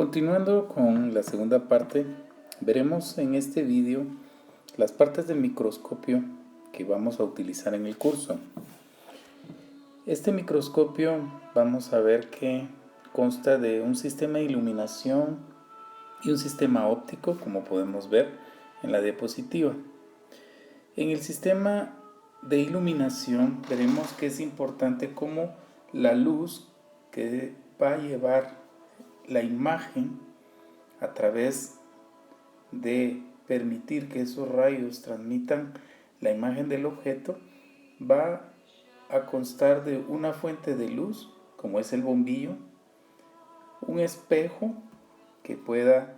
Continuando con la segunda parte, veremos en este vídeo las partes del microscopio que vamos a utilizar en el curso. Este microscopio vamos a ver que consta de un sistema de iluminación y un sistema óptico, como podemos ver en la diapositiva. En el sistema de iluminación veremos que es importante cómo la luz que va a llevar la imagen a través de permitir que esos rayos transmitan la imagen del objeto va a constar de una fuente de luz, como es el bombillo, un espejo que pueda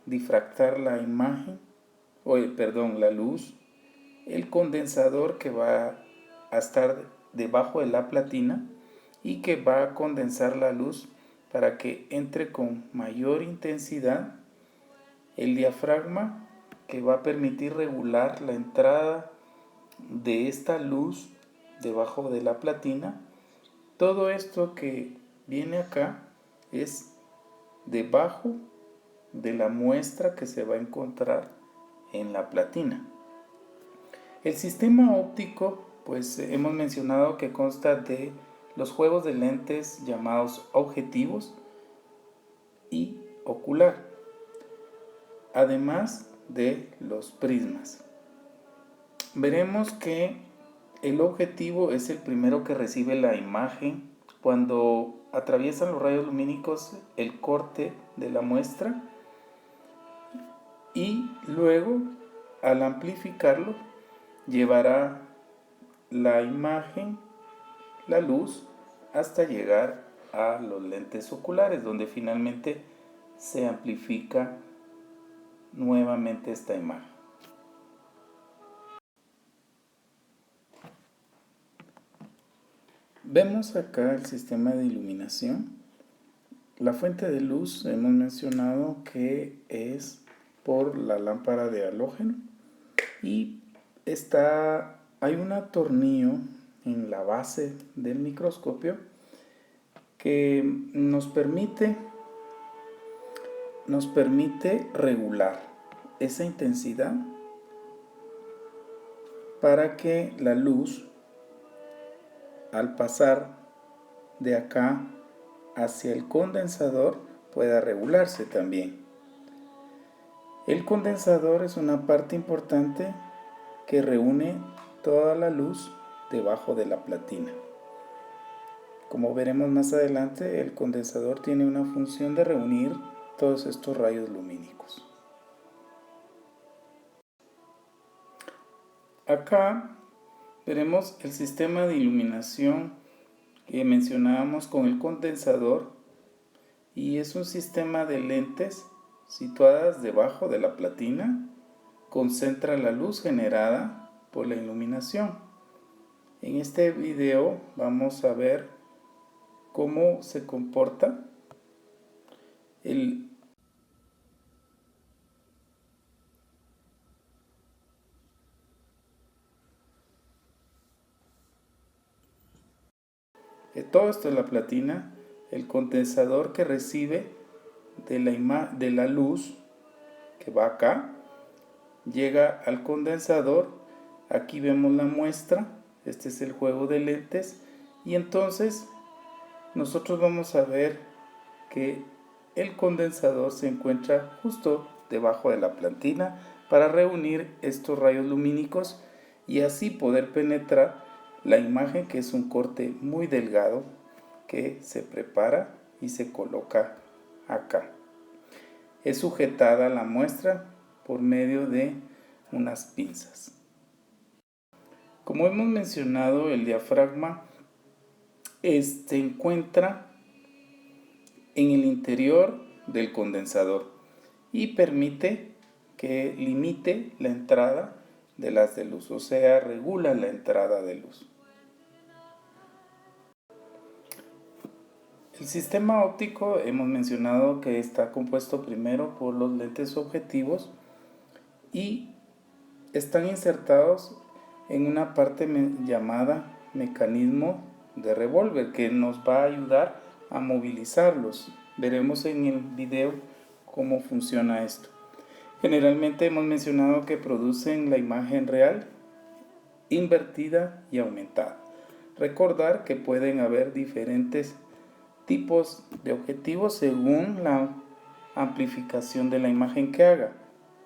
difractar la imagen, la luz, el condensador que va a estar debajo de la platina y que va a condensar la luz para que entre con mayor intensidad, el diafragma que va a permitir regular la entrada de esta luz debajo de la platina. Todo esto que viene acá es debajo de la muestra que se va a encontrar en la platina. El sistema óptico, pues hemos mencionado que consta de los juegos de lentes llamados objetivos y ocular, además de los prismas. Veremos que el objetivo es el primero que recibe la imagen cuando atraviesan los rayos lumínicos el corte de la muestra, y luego al amplificarlo llevará la imagen, la luz, hasta llegar a los lentes oculares, donde finalmente se amplifica nuevamente esta imagen. Vemos acá el sistema de iluminación. La fuente de luz hemos mencionado que es por la lámpara de halógeno y hay un atornillo en la base del microscopio que nos permite regular esa intensidad para que la luz, al pasar de acá hacia el condensador, pueda regularse también. El condensador es una parte importante que reúne toda la luz debajo de la platina. Como veremos más adelante, el condensador tiene una función de reunir todos estos rayos lumínicos. Acá veremos el sistema de iluminación que mencionábamos con el condensador, y es un sistema de lentes situadas debajo de la platina. Concentra la luz generada por la iluminación. En este video vamos a ver cómo se comporta todo esto es la platina, el condensador que recibe de la luz que va acá, llega al condensador. Aquí vemos la muestra, este es el juego de lentes, y entonces nosotros vamos a ver que el condensador se encuentra justo debajo de la platina para reunir estos rayos lumínicos y así poder penetrar la imagen, que es un corte muy delgado que se prepara y se coloca acá. Es sujetada la muestra por medio de unas pinzas. Como hemos mencionado, el diafragma se encuentra en el interior del condensador y permite que limite la entrada de las de luz, o sea, regula la entrada de luz. El sistema óptico hemos mencionado que está compuesto primero por los lentes objetivos y están insertados en una parte llamada mecanismo de revólver, que nos va a ayudar a movilizarlos Veremos en el video cómo funciona esto. Generalmente hemos mencionado que producen la imagen real, invertida y aumentada. Recordar que pueden haber diferentes tipos de objetivos según la amplificación de la imagen que haga: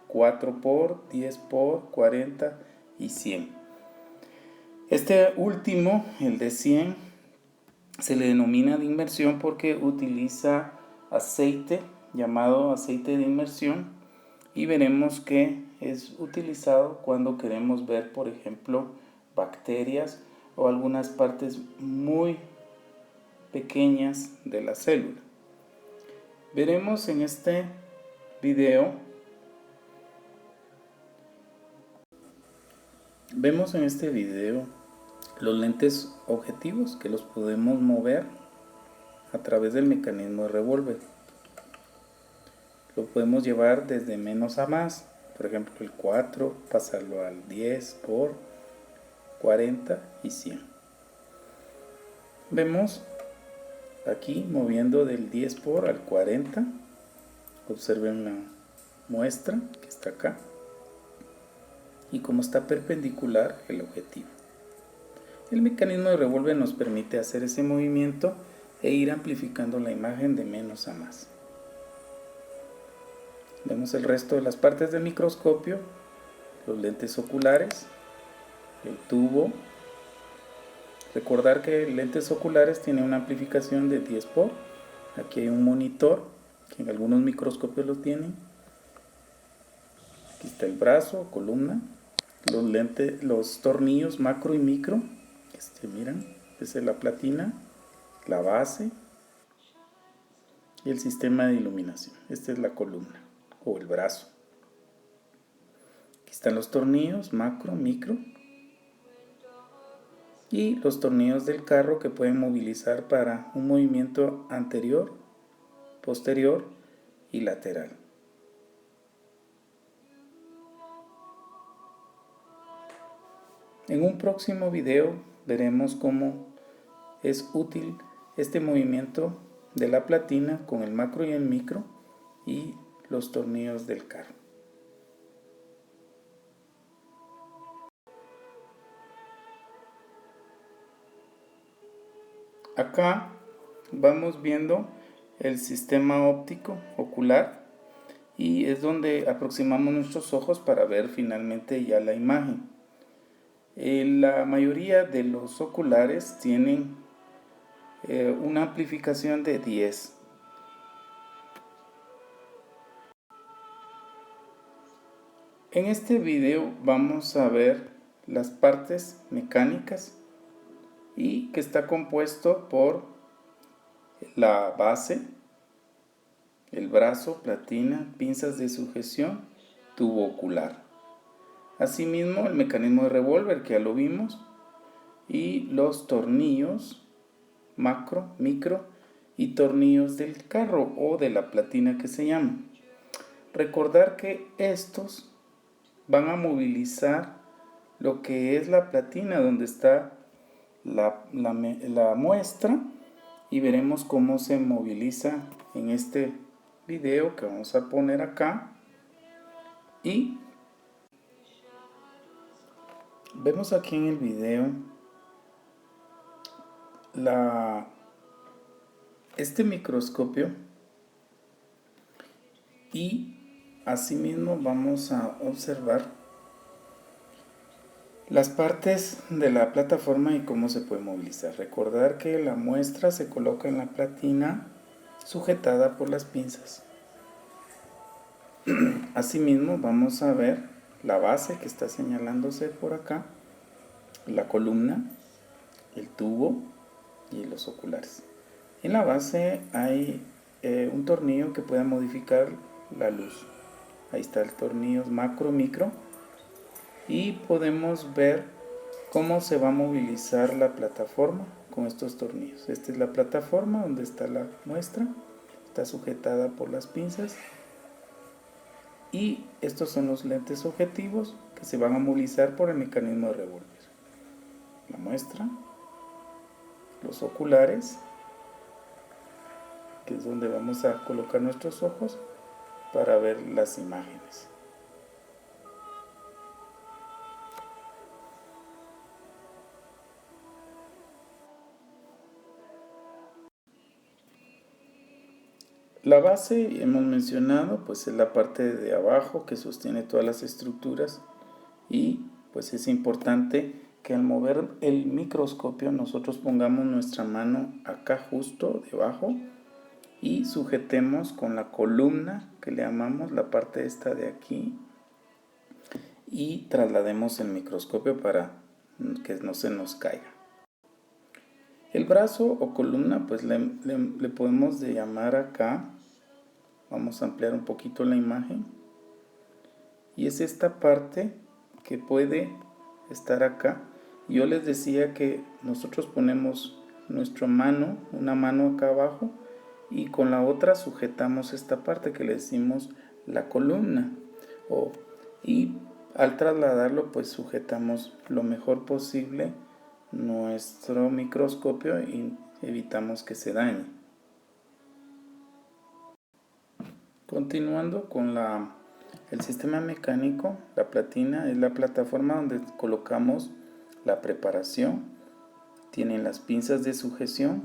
4x, 10x, 40 y 100. Este último, el de 100, se le denomina de inmersión porque utiliza aceite llamado aceite de inmersión, y veremos que es utilizado cuando queremos ver, por ejemplo, bacterias o algunas partes muy pequeñas de la célula. Veremos en este video, los lentes objetivos que los podemos mover a través del mecanismo de revólver. Lo podemos llevar desde menos a más, por ejemplo el 4, pasarlo al 10 por 40 y 100. Vemos aquí moviendo del 10 por al 40. Observen la muestra que está acá y cómo está perpendicular el objetivo. El mecanismo de revólver nos permite hacer ese movimiento e ir amplificando la imagen de menos a más. Vemos el resto de las partes del microscopio: los lentes oculares, el tubo. Recordar que lentes oculares tienen una amplificación de 10 por. Aquí hay un monitor que en algunos microscopios lo tienen. Aquí está el brazo, columna, los tornillos macro y micro. Miran, esa es la platina, la base y el sistema de iluminación. Esta es la columna o el brazo. Aquí están los tornillos macro, micro y los tornillos del carro que pueden movilizar para un movimiento anterior, posterior y lateral. En un próximo video veremos cómo es útil este movimiento de la platina con el macro y el micro y los tornillos del carro. Acá vamos viendo el sistema óptico ocular y es donde aproximamos nuestros ojos para ver finalmente ya la imagen. La mayoría de los oculares tienen una amplificación de 10. En este video vamos a ver las partes mecánicas y que está compuesto por la base, el brazo, platina, pinzas de sujeción, tubo ocular. Asimismo el mecanismo de revólver que ya lo vimos y los tornillos macro, micro y tornillos del carro o de la platina que se llama. Recordar que estos van a movilizar lo que es la platina donde está la muestra, y veremos cómo se moviliza en este video que vamos a poner acá. Y vemos aquí en el video este microscopio, y asimismo vamos a observar las partes de la plataforma y cómo se puede movilizar. Recordar que la muestra se coloca en la platina sujetada por las pinzas. Asimismo vamos a ver la base que está señalándose por acá, la columna, el tubo y los oculares. En la base hay un tornillo que puede modificar la luz. Ahí está el tornillo macro, micro, y podemos ver cómo se va a movilizar la plataforma con estos tornillos. Esta es la plataforma donde está la muestra, está sujetada por las pinzas, y estos son los lentes objetivos que se van a movilizar por el mecanismo de revólver. La muestra, los oculares, que es donde vamos a colocar nuestros ojos para ver las imágenes. La base, hemos mencionado, pues es la parte de abajo que sostiene todas las estructuras, y pues es importante que al mover el microscopio nosotros pongamos nuestra mano acá justo debajo y sujetemos con la columna que le llamamos la parte esta de aquí, y traslademos el microscopio para que no se nos caiga. El brazo o columna pues le podemos llamar acá. Vamos a ampliar un poquito la imagen, y es esta parte que puede estar acá. Yo les decía que nosotros ponemos nuestra mano, una mano acá abajo, y con la otra sujetamos esta parte que le decimos la columna, y al trasladarlo pues sujetamos lo mejor posible nuestro microscopio y evitamos que se dañe. Continuando con el sistema mecánico, la platina es la plataforma donde colocamos la preparación. Tienen las pinzas de sujeción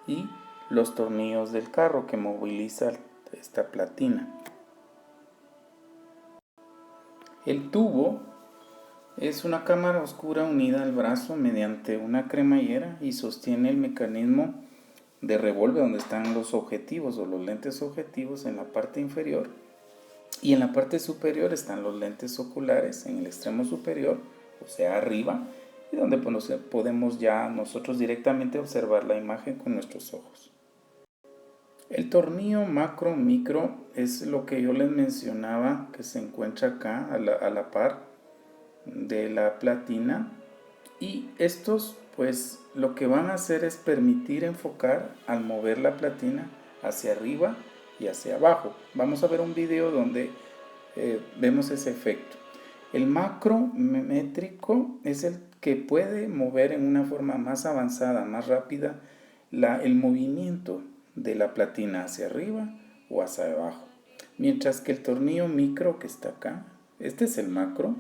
y los tornillos del carro que moviliza esta platina. El tubo es una cámara oscura unida al brazo mediante una cremallera y sostiene el mecanismo de revólver donde están los objetivos o los lentes objetivos en la parte inferior, y en la parte superior están los lentes oculares en el extremo superior, o sea arriba, y donde podemos ya nosotros directamente observar la imagen con nuestros ojos. El tornillo macro micro es lo que yo les mencionaba, que se encuentra acá a la par de la platina, y estos pues lo que van a hacer es permitir enfocar al mover la platina hacia arriba y hacia abajo. Vamos a ver un video donde vemos ese efecto. El macrométrico es el que puede mover en una forma más avanzada, más rápida, el movimiento de la platina hacia arriba o hacia abajo. Mientras que el tornillo micro que está acá, este es el macro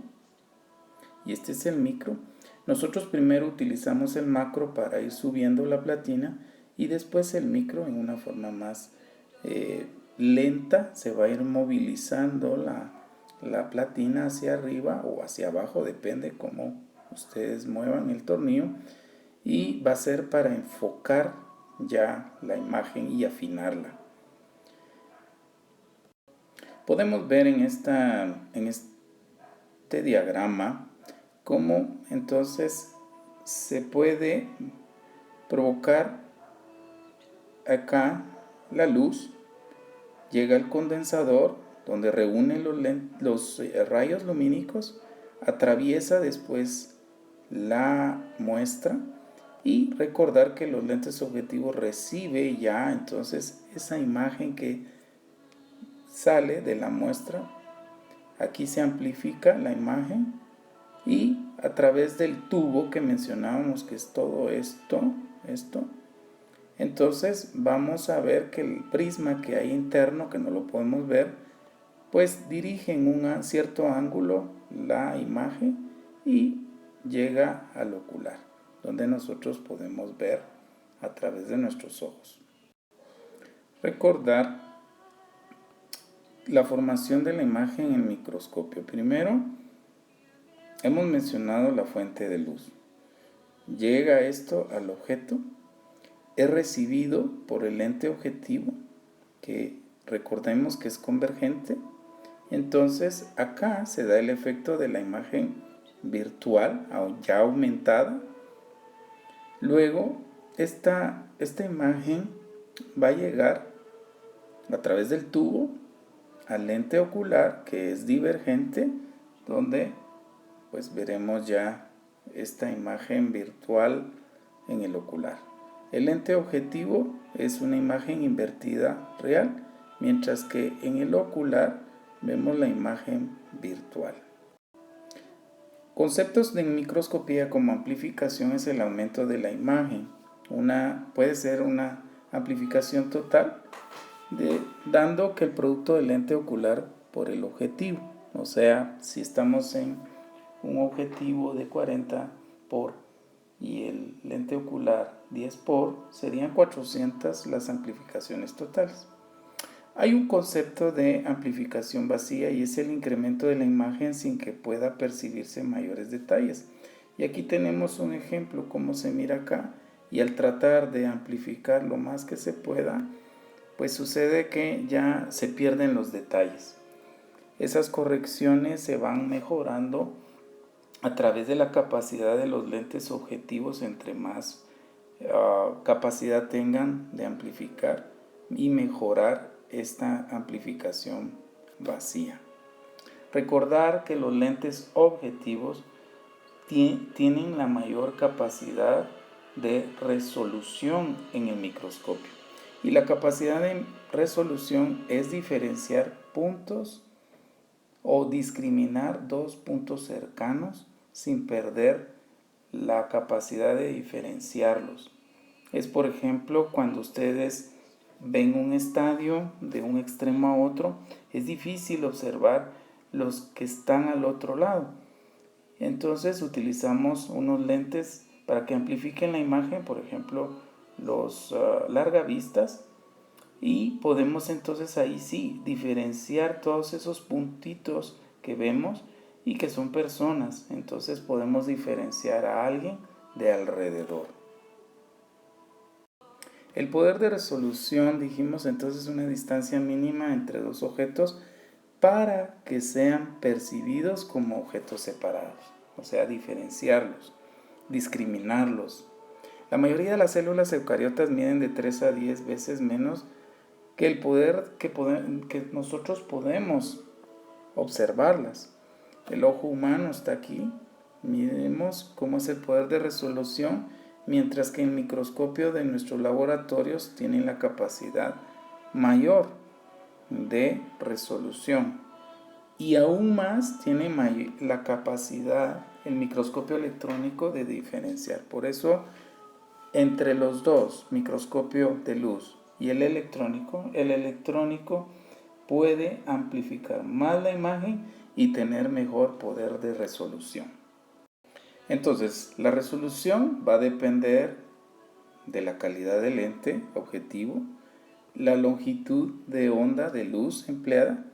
y este es el micro. Nosotros primero utilizamos el macro para ir subiendo la platina, y después el micro en una forma más lenta se va a ir movilizando la platina hacia arriba o hacia abajo, depende cómo ustedes muevan el tornillo, y va a ser para enfocar ya la imagen y afinarla. Podemos ver en este diagrama cómo entonces se puede provocar acá la luz, llega al condensador donde reúne los rayos lumínicos, atraviesa después la muestra, y recordar que los lentes objetivos recibe ya entonces esa imagen que sale de la muestra. Aquí se amplifica la imagen, y a través del tubo que mencionábamos, que es todo esto, entonces vamos a ver que el prisma que hay interno, que no lo podemos ver, pues dirige en un cierto ángulo la imagen y llega al ocular, donde nosotros podemos ver a través de nuestros ojos. Recordar la formación de la imagen en el microscopio. Primero, hemos mencionado la fuente de luz. Llega esto al objeto, es recibido por el lente objetivo, que recordemos que es convergente. Entonces acá se da el efecto de la imagen virtual ya aumentada. Luego esta imagen va a llegar a través del tubo al lente ocular, que es divergente, donde pues veremos ya esta imagen virtual en el ocular. El lente objetivo es una imagen invertida real, mientras que en el ocular vemos la imagen virtual. Conceptos de microscopía como amplificación es el aumento de la imagen. Puede ser una amplificación total, dando que el producto del lente ocular por el objetivo. O sea, si estamos en un objetivo de 40 por y el lente ocular 10 por, serían 400 las amplificaciones totales. Hay un concepto de amplificación vacía y es el incremento de la imagen sin que pueda percibirse mayores detalles. Y aquí tenemos un ejemplo, como se mira acá, y al tratar de amplificar lo más que se pueda, pues sucede que ya se pierden los detalles. Esas correcciones se van mejorando a través de la capacidad de los lentes objetivos. Entre más capacidad tengan de amplificar y mejorar esta amplificación vacía. Recordar que los lentes objetivos tienen la mayor capacidad de resolución en el microscopio, y la capacidad de resolución es diferenciar puntos o discriminar dos puntos cercanos sin perder la capacidad de diferenciarlos. Es, por ejemplo, cuando ustedes ven un estadio de un extremo a otro, es difícil observar los que están al otro lado. Entonces utilizamos unos lentes para que amplifiquen la imagen, por ejemplo, los largavistas, y podemos entonces ahí sí diferenciar todos esos puntitos que vemos y que son personas. Entonces podemos diferenciar a alguien de alrededor. El poder de resolución, dijimos entonces, una distancia mínima entre dos objetos para que sean percibidos como objetos separados, o sea, diferenciarlos, discriminarlos. La mayoría de las células eucariotas miden de 3 a 10 veces menos que el poder que nosotros podemos observarlas. El ojo humano está aquí. Miremos cómo es el poder de resolución, mientras que el microscopio de nuestros laboratorios tiene la capacidad mayor de resolución. Y aún más tiene la capacidad el microscopio electrónico de diferenciar. Por eso, entre los dos, microscopio de luz y el electrónico puede amplificar más la imagen y tener mejor poder de resolución. Entonces, la resolución va a depender de la calidad del lente objetivo, la longitud de onda de luz empleada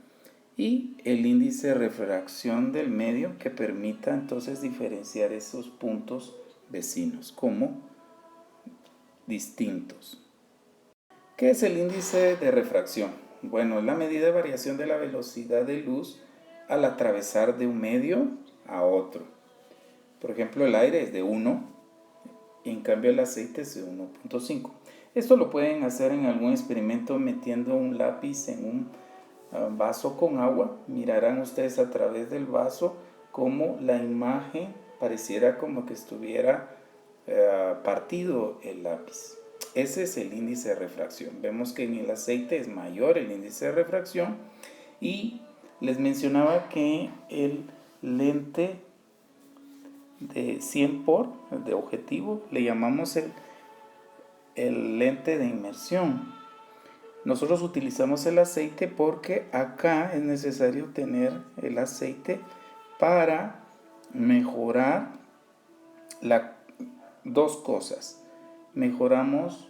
y el índice de refracción del medio, que permita entonces diferenciar esos puntos vecinos como distintos. ¿Qué es el índice de refracción? Bueno, es la medida de variación de la velocidad de luz al atravesar de un medio a otro. Por ejemplo, el aire es de 1 y en cambio el aceite es de 1.5. Esto lo pueden hacer en algún experimento metiendo un lápiz en un vaso con agua. Mirarán ustedes a través del vaso cómo la imagen pareciera como que estuviera partido el lápiz. Ese es el índice de refracción. Vemos que en el aceite es mayor el índice de refracción, y les mencionaba que el lente de 100 por de objetivo le llamamos el lente de inmersión. Nosotros utilizamos el aceite porque acá es necesario tener el aceite para mejorar dos cosas. Mejoramos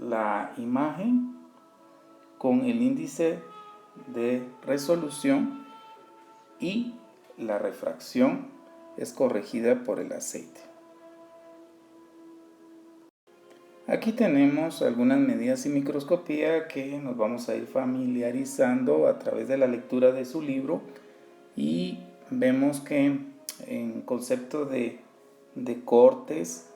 la imagen con el índice de resolución y la refracción es corregida por el aceite. Aquí tenemos algunas medidas en microscopía que nos vamos a ir familiarizando a través de la lectura de su libro, y vemos que en concepto de cortes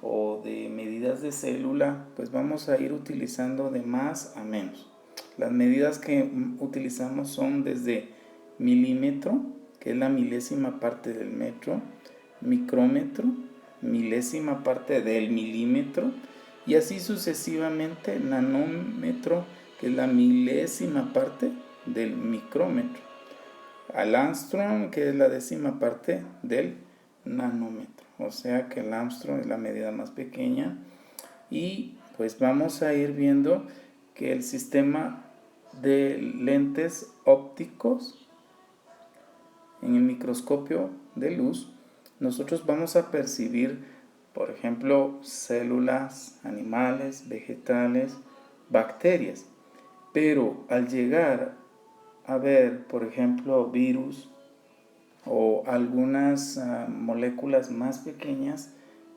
o de medidas de célula, pues vamos a ir utilizando de más a menos. Las medidas que utilizamos son desde milímetro, que es la milésima parte del metro, micrómetro, milésima parte del milímetro, y así sucesivamente nanómetro, que es la milésima parte del micrómetro, al ángstrom, que es la décima parte del nanómetro. O sea que el ángstrom es la medida más pequeña, y pues vamos a ir viendo que el sistema de lentes ópticos en el microscopio de luz, nosotros vamos a percibir, por ejemplo, células, animales, vegetales, bacterias. Pero al llegar a ver, por ejemplo, virus o algunas moléculas más pequeñas,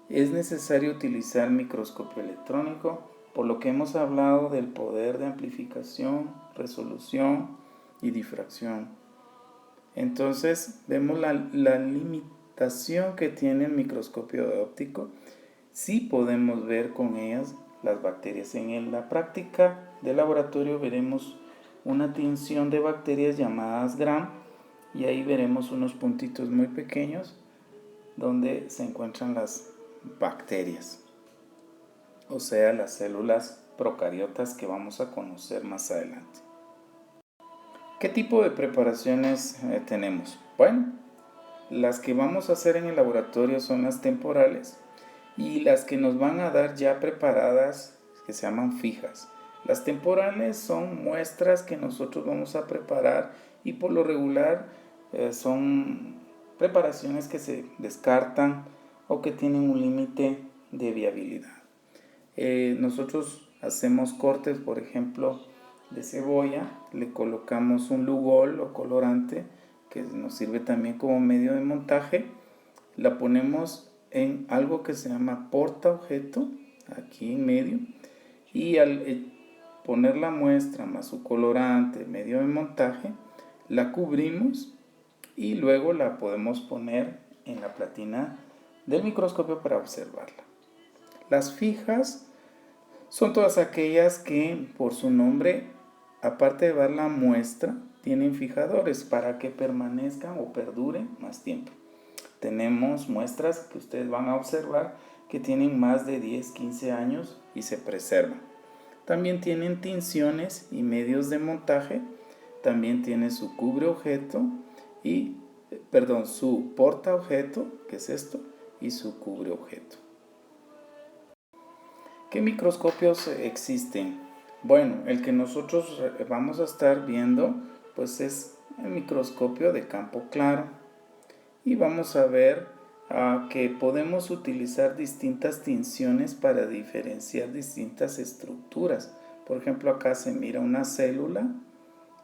es necesario utilizar microscopio electrónico, por lo que hemos hablado del poder de amplificación, resolución y difracción. Entonces vemos la limitación que tiene el microscopio óptico. Sí podemos ver con ellas las bacterias. En la práctica de laboratorio veremos una tinción de bacterias llamadas Gram, y ahí veremos unos puntitos muy pequeños donde se encuentran las bacterias, o sea, las células procariotas que vamos a conocer más adelante. ¿Qué tipo de preparaciones tenemos? Bueno, las que vamos a hacer en el laboratorio son las temporales, y las que nos van a dar ya preparadas, que se llaman fijas. Las temporales son muestras que nosotros vamos a preparar, y por lo regular son preparaciones que se descartan o que tienen un límite de viabilidad. Nosotros hacemos cortes, por ejemplo, de cebolla, le colocamos un lugol o colorante que nos sirve también como medio de montaje, la ponemos en algo que se llama portaobjeto, aquí en medio, y al poner la muestra más su colorante, medio de montaje, la cubrimos y luego la podemos poner en la platina del microscopio para observarla. Las fijas son todas aquellas que, por su nombre, aparte de dar la muestra, tienen fijadores para que permanezcan o perduren más tiempo. Tenemos muestras que ustedes van a observar que tienen más de 10, 15 años y se preservan. También tienen tinciones y medios de montaje. También tiene su cubreobjeto su portaobjeto, que es esto, y su cubreobjeto. ¿Qué microscopios existen? Bueno, el que nosotros vamos a estar viendo pues es el microscopio de campo claro, y vamos a ver que podemos utilizar distintas tinciones para diferenciar distintas estructuras. Por ejemplo, acá se mira una célula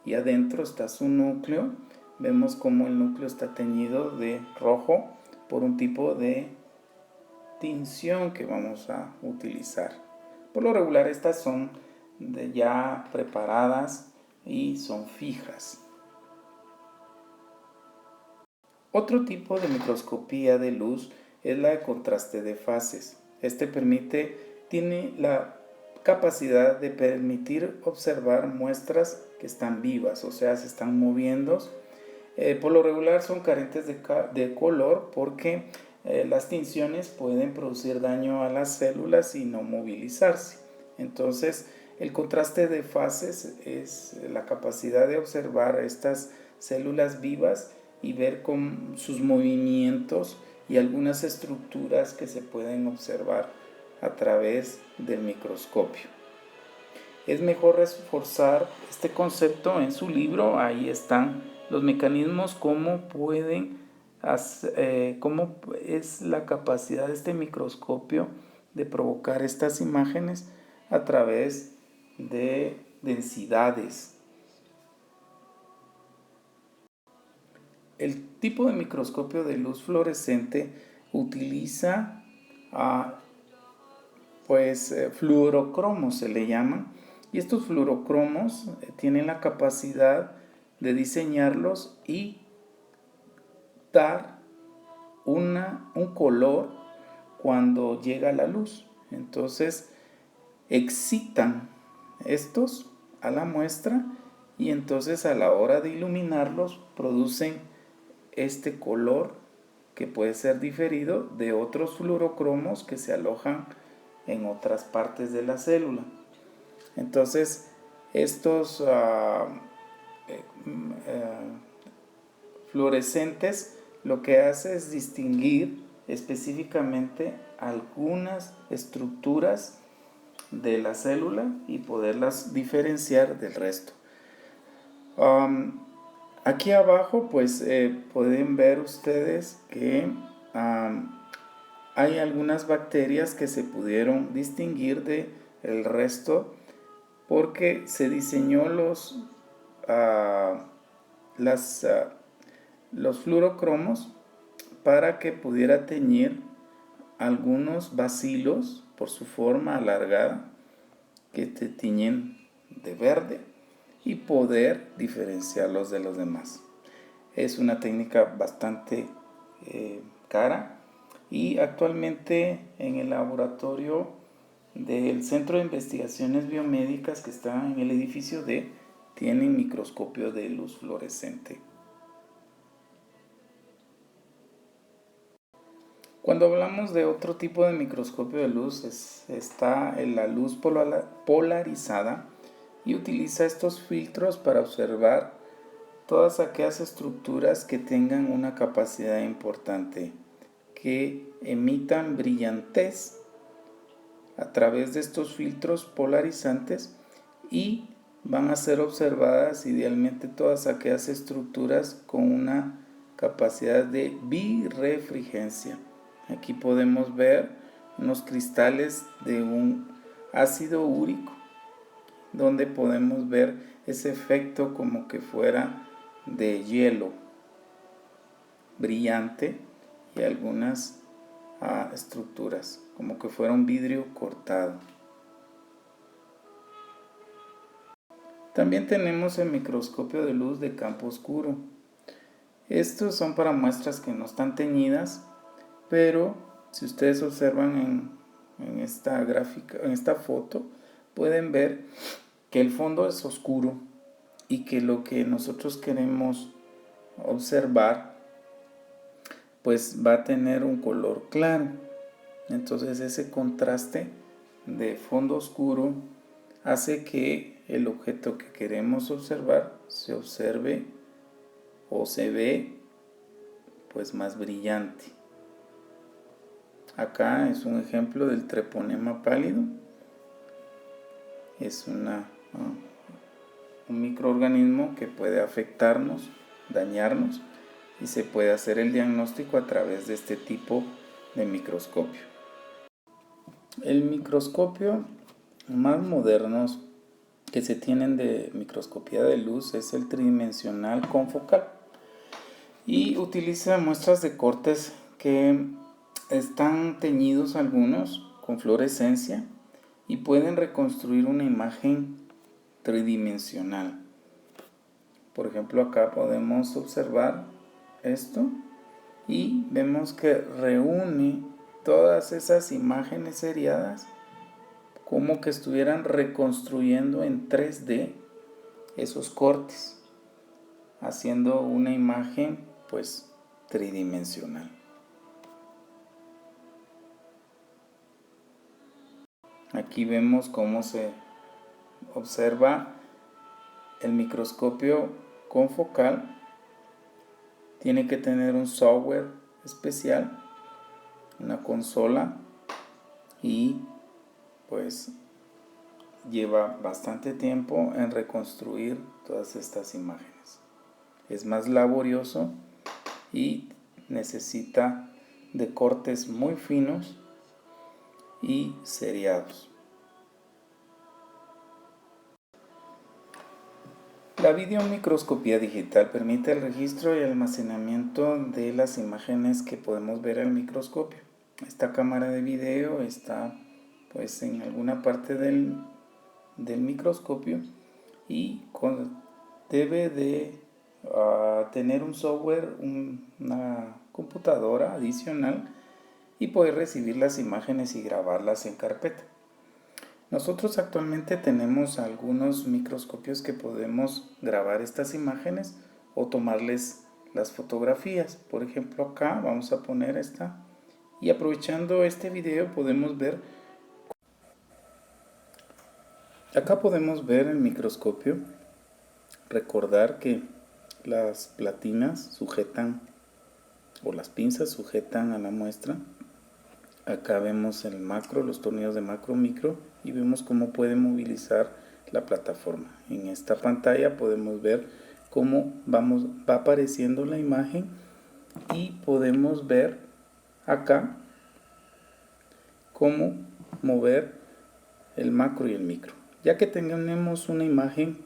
y adentro está su núcleo. Vemos cómo el núcleo está teñido de rojo por un tipo de tinción que vamos a utilizar. Por lo regular estas son ya preparadas y son fijas. Otro tipo de microscopía de luz es la de contraste de fases. Tiene la capacidad de permitir observar muestras que están vivas, o sea, se están moviendo. Por lo regular son carentes de color porque las tinciones pueden producir daño a las células y no movilizarse. Entonces, el contraste de fases es la capacidad de observar estas células vivas y ver con sus movimientos y algunas estructuras que se pueden observar a través del microscopio. Es mejor reforzar este concepto en su libro. Ahí están los mecanismos, cómo es la capacidad de este microscopio de provocar estas imágenes a través de densidades. El tipo de microscopio de luz fluorescente utiliza fluorocromos, se le llaman, y estos fluorocromos tienen la capacidad de diseñarlos y dar un color cuando llega la luz. Entonces excitan estos a la muestra, y entonces a la hora de iluminarlos producen este color que puede ser diferido de otros fluorocromos que se alojan en otras partes de la célula. Entonces estos fluorescentes lo que hace es distinguir específicamente algunas estructuras de la célula y poderlas diferenciar del resto. Aquí abajo pues pueden ver ustedes que hay algunas bacterias que se pudieron distinguir de el resto porque se diseñó los fluorocromos para que pudiera teñir algunos bacilos por su forma alargada que te tiñen de verde y poder diferenciarlos de los demás. Es una técnica bastante cara y actualmente en el laboratorio del Centro de Investigaciones Biomédicas que está en el edificio D tienen microscopio de luz fluorescente. Cuando hablamos de otro tipo de microscopio de luz está la luz polarizada y utiliza estos filtros para observar todas aquellas estructuras que tengan una capacidad importante, que emitan brillantez a través de estos filtros polarizantes y van a ser observadas idealmente todas aquellas estructuras con una capacidad de birrefringencia. Aquí podemos ver unos cristales de un ácido úrico donde podemos ver ese efecto como que fuera de hielo brillante y algunas estructuras como que fuera un vidrio cortado. También tenemos el microscopio de luz de campo oscuro. Estos son para muestras que no están teñidas, pero si ustedes observan en esta gráfica, en esta foto, pueden ver que el fondo es oscuro y que lo que nosotros queremos observar pues va a tener un color claro. Entonces ese contraste de fondo oscuro hace que el objeto que queremos observar se observe o se ve pues más brillante. Acá es un ejemplo del treponema pálido. Es un microorganismo que puede afectarnos, dañarnos, y se puede hacer el diagnóstico a través de este tipo de microscopio. El microscopio más modernos que se tienen de microscopía de luz es el tridimensional confocal y utiliza muestras de cortes que están teñidos algunos con fluorescencia y pueden reconstruir una imagen tridimensional. Por ejemplo, acá podemos observar esto y vemos que reúne todas esas imágenes seriadas como que estuvieran reconstruyendo en 3D esos cortes, haciendo una imagen pues tridimensional. Aquí vemos cómo se observa el microscopio confocal. Tiene que tener un software especial, una consola, y pues lleva bastante tiempo en reconstruir todas estas imágenes. Es más laborioso y necesita de cortes muy finos y seriados. La videomicroscopía digital permite el registro y almacenamiento de las imágenes que podemos ver al microscopio. Esta cámara de video está pues en alguna parte del microscopio y debe de tener un software, una computadora adicional y poder recibir las imágenes y grabarlas en carpeta. Nosotros actualmente tenemos algunos microscopios que podemos grabar estas imágenes o tomarles las fotografías. Por ejemplo, acá vamos a poner esta y aprovechando este video podemos ver. Acá podemos ver el microscopio. Recordar que las platinas sujetan o las pinzas sujetan a la muestra Acá vemos el macro, los tornillos de macro, micro, y vemos cómo puede movilizar la plataforma. En esta pantalla podemos ver cómo va apareciendo la imagen y podemos ver acá cómo mover el macro y el micro. Ya que tenemos una imagen,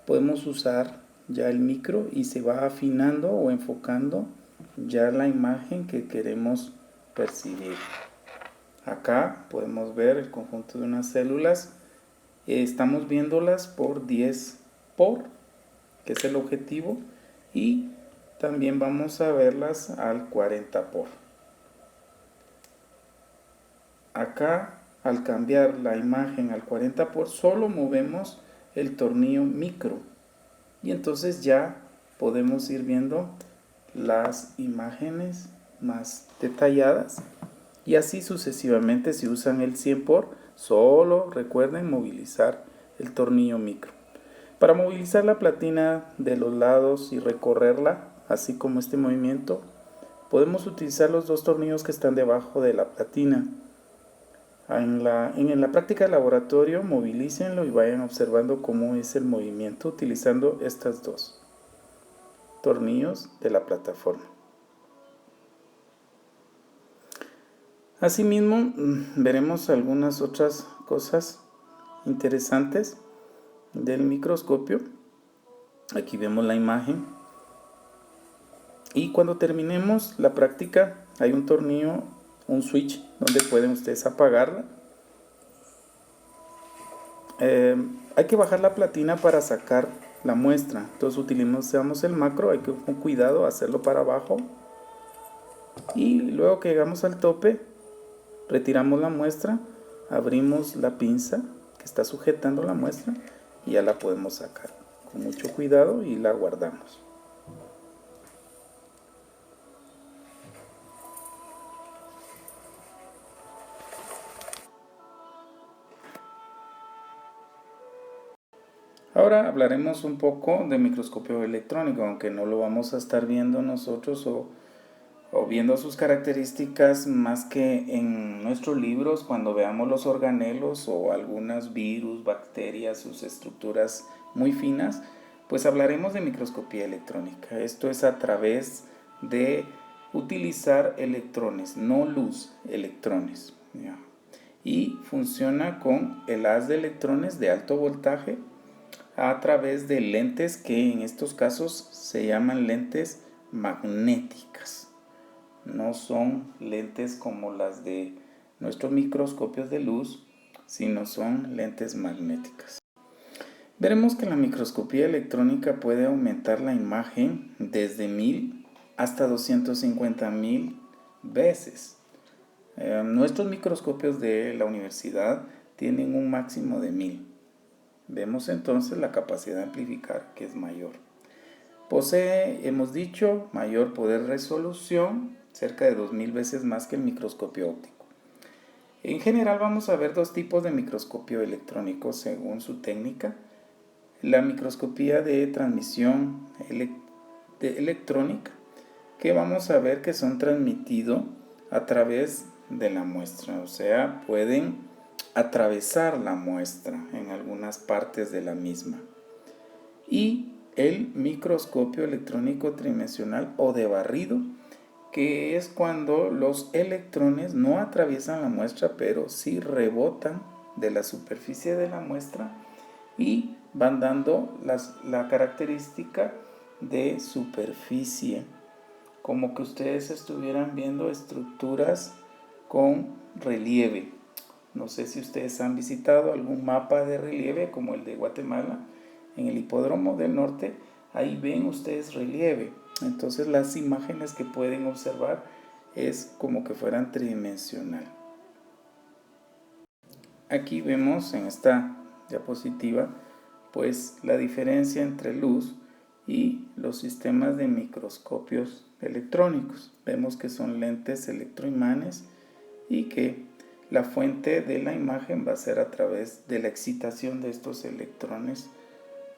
podemos usar ya el micro y se va afinando o enfocando ya la imagen que queremos percibir. Acá podemos ver el conjunto de unas células. Estamos viéndolas por 10 por, que es el objetivo, y también vamos a verlas al 40 por. Acá, al cambiar la imagen al 40 por, solo movemos el tornillo micro y entonces ya podemos ir viendo las imágenes más detalladas, y así sucesivamente. Si usan el 100 por, solo recuerden movilizar el tornillo micro. Para movilizar la platina de los lados y recorrerla, así como este movimiento, podemos utilizar los dos tornillos que están debajo de la platina. En la práctica de laboratorio, movilícenlo y vayan observando cómo es el movimiento utilizando estos dos tornillos de la plataforma. Asimismo, veremos algunas otras cosas interesantes del microscopio. Aquí vemos la imagen. Y cuando terminemos la práctica, hay un tornillo, un switch, donde pueden ustedes apagarla. Hay que bajar la platina para sacar la muestra. Entonces utilizamos el macro, hay que con cuidado hacerlo para abajo. Y luego que llegamos al tope, retiramos la muestra, abrimos la pinza que está sujetando la muestra y ya la podemos sacar con mucho cuidado y la guardamos. Ahora hablaremos un poco de microscopio electrónico, aunque no lo vamos a estar viendo nosotros o viendo sus características más que en nuestros libros cuando veamos los organelos o algunos virus, bacterias, sus estructuras muy finas, pues hablaremos de microscopía electrónica. Esto es a través de utilizar electrones, no luz, electrones. ¿Ya? Y funciona con el haz de electrones de alto voltaje a través de lentes que en estos casos se llaman lentes magnéticas. No son lentes como las de nuestros microscopios de luz, sino son lentes magnéticas. Veremos que la microscopía electrónica puede aumentar la imagen desde 1000 hasta 250.000 veces. Nuestros microscopios de la universidad tienen un máximo de 1000. Vemos entonces la capacidad de amplificar, que es mayor. Posee, hemos dicho, mayor poder de resolución, cerca de 2000 veces más que el microscopio óptico. En general vamos a ver dos tipos de microscopio electrónico según su técnica. La microscopía de transmisión electrónica, que vamos a ver que son transmitidos a través de la muestra, o sea, pueden atravesar la muestra en algunas partes de la misma. Y el microscopio electrónico tridimensional o de barrido, que es cuando los electrones no atraviesan la muestra, pero sí rebotan de la superficie de la muestra y van dando la característica de superficie, como que ustedes estuvieran viendo estructuras con relieve. No sé si ustedes han visitado algún mapa de relieve como el de Guatemala, en el Hipódromo del Norte, ahí ven ustedes relieve. Entonces las imágenes que pueden observar es como que fueran tridimensional. Aquí vemos en esta diapositiva pues la diferencia entre luz y los sistemas de microscopios electrónicos. Vemos que son lentes electroimanes y que la fuente de la imagen va a ser a través de la excitación de estos electrones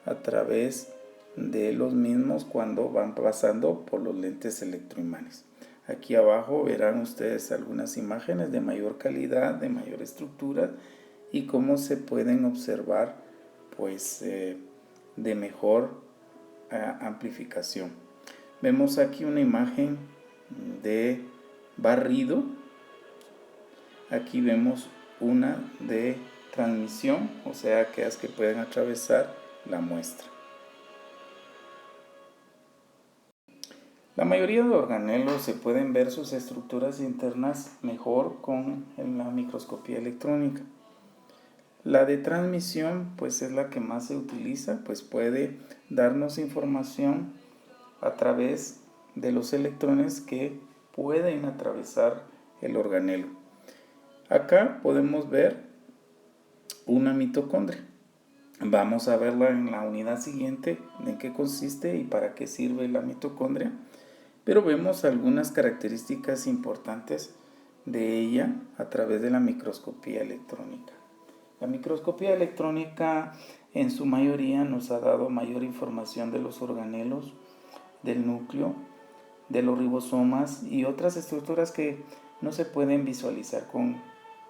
a través de los mismos cuando van pasando por los lentes electroimanes. Aquí abajo verán ustedes algunas imágenes de mayor calidad, de mayor estructura y cómo se pueden observar pues de mejor amplificación. Vemos aquí una imagen de barrido. Aquí vemos una de transmisión, o sea, aquellas que pueden atravesar la muestra. La mayoría de organelos se pueden ver sus estructuras internas mejor con la microscopía electrónica. La de transmisión pues es la que más se utiliza, pues puede darnos información a través de los electrones que pueden atravesar el organelo. Acá podemos ver una mitocondria. Vamos a verla en la unidad siguiente, en qué consiste y para qué sirve la mitocondria. Pero vemos algunas características importantes de ella a través de la microscopía electrónica. La microscopía electrónica en su mayoría nos ha dado mayor información de los organelos, del núcleo, de los ribosomas y otras estructuras que no se pueden visualizar con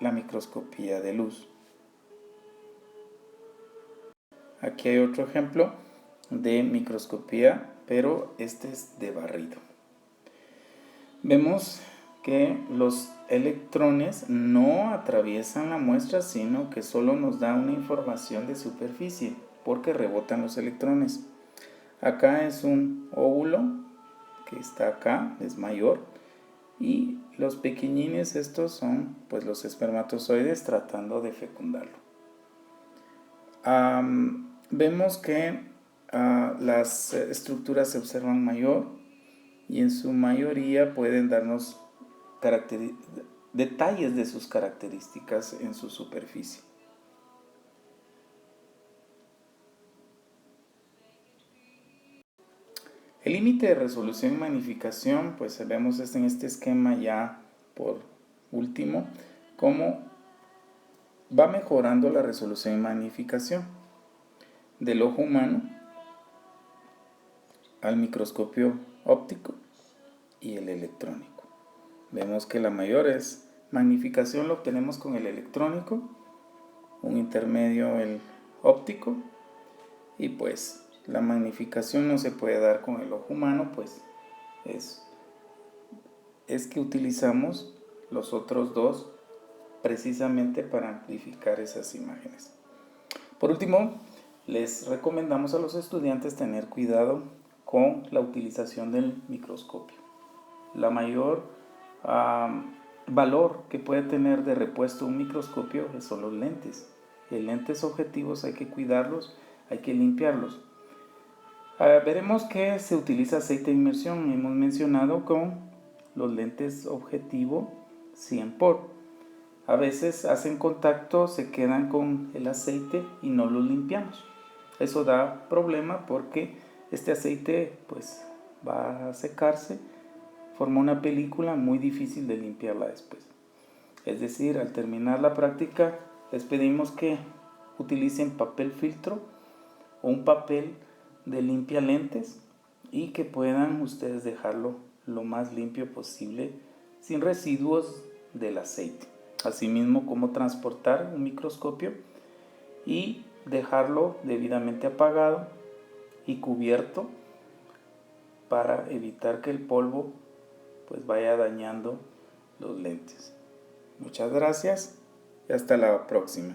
la microscopía de luz. Aquí hay otro ejemplo de microscopía, pero este es de barrido. Vemos que los electrones no atraviesan la muestra, sino que solo nos da una información de superficie, porque rebotan los electrones. Acá es un óvulo que está acá, es mayor, y los pequeñines estos son pues los espermatozoides tratando de fecundarlo. Vemos que las estructuras se observan mayor y en su mayoría pueden darnos detalles de sus características en su superficie. El límite de resolución y magnificación, pues vemos en este esquema ya por último, cómo va mejorando la resolución y magnificación del ojo humano al microscopio óptico y el electrónico. Vemos que la mayor magnificación lo obtenemos con el electrónico, un intermedio el óptico, y pues la magnificación no se puede dar con el ojo humano, pues es que utilizamos los otros dos precisamente para amplificar esas imágenes. Por último, les recomendamos a los estudiantes tener cuidado con la utilización del microscopio. La mayor valor que puede tener de repuesto un microscopio son los lentes. Los lentes objetivos hay que cuidarlos, hay que limpiarlos. Veremos que se utiliza aceite de inmersión, hemos mencionado con los lentes objetivo 100 por. A veces hacen contacto, se quedan con el aceite y no lo limpiamos. Eso da problema porque este aceite pues va a secarse, forma una película muy difícil de limpiarla después. Es decir, al terminar la práctica les pedimos que utilicen papel filtro o un papel de limpia lentes y que puedan ustedes dejarlo lo más limpio posible sin residuos del aceite. Asimismo, cómo transportar un microscopio y dejarlo debidamente apagado y cubierto para evitar que el polvo pues vaya dañando los lentes. Muchas gracias y hasta la próxima.